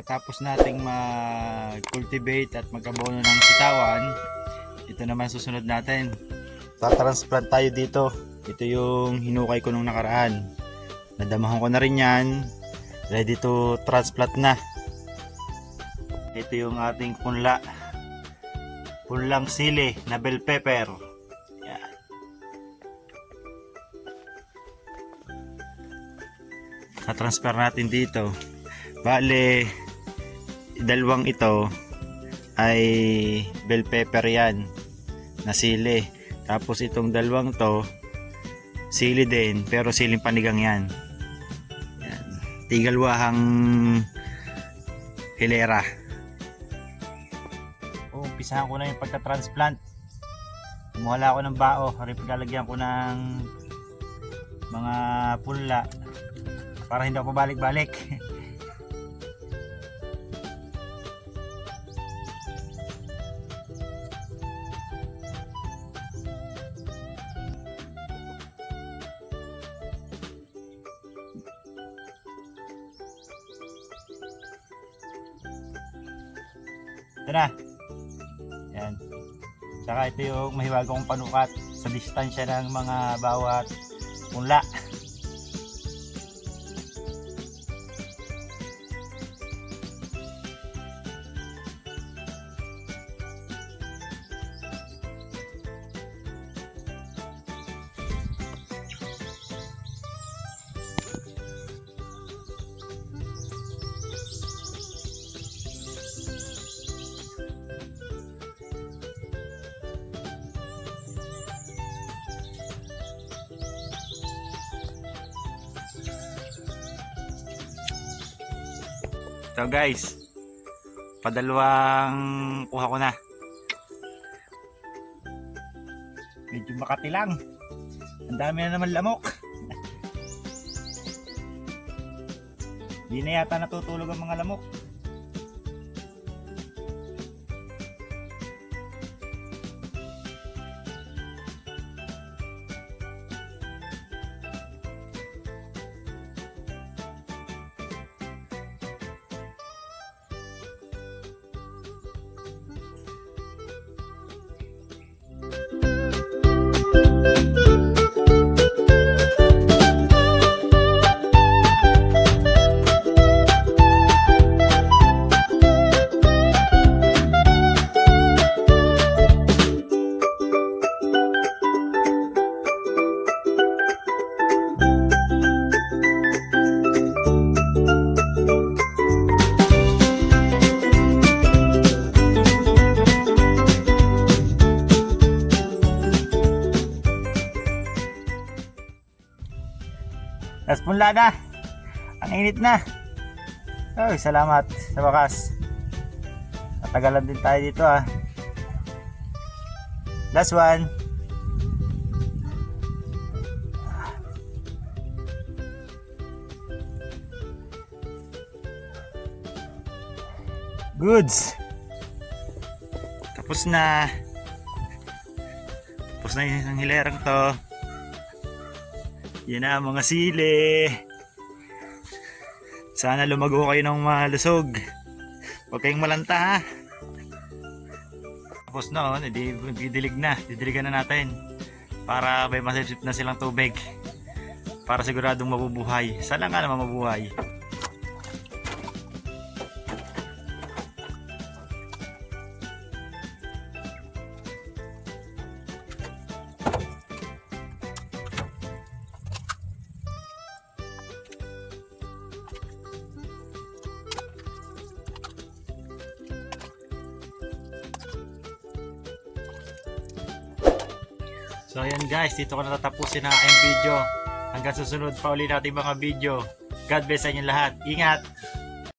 Pagkatapos nating mag-cultivate at mag-abono ng sitawan, ito naman susunod natin. Tatransplant tayo dito. Ito yung hinukay ko nung nakaraan. Nadamahan ko na rin yan. Ready to transplant na. Ito yung ating punla. Punlang sili na bell pepper. Yan. Tatransfer natin dito. Bale, dalawang ito ay bell pepper yan na sili. Tapos itong dalawang to sili din, pero siling panigang yan. Yan. Tigalwahang hilera. Umpisahan ko na yung pagka-transplant. Kumuhala ako ng bao. Paglalagyan ko ng mga punla para hindi ako pabalik-balik. Ito na. Yan. Saka ito yung mahiwaga kong panukat sa distansya ng mga bawat punla. So guys, padalawang kuha ko na. Medyo makati lang. Ang dami na naman lamok. Hindi na yata natutulog ang mga lamok. Last punla na. Ang init na. Ay, salamat sa wakas. Natagalan din tayo dito ah. Last one. Goods. Tapos na. Tapos na yung hilerang to. Yan na mga sili. Sana lumago kayo ng malusog. Huwag kayong malanta ha. Tapos noon, didiligan na natin. Para may masipsip na silang tubig. Para siguradong mabubuhay. Sana nga naman mabuhay. So ayan guys, dito ko natatapusin ang aking video. Hanggang susunod pa ulit natin mga video. God bless sa inyo lahat. Ingat!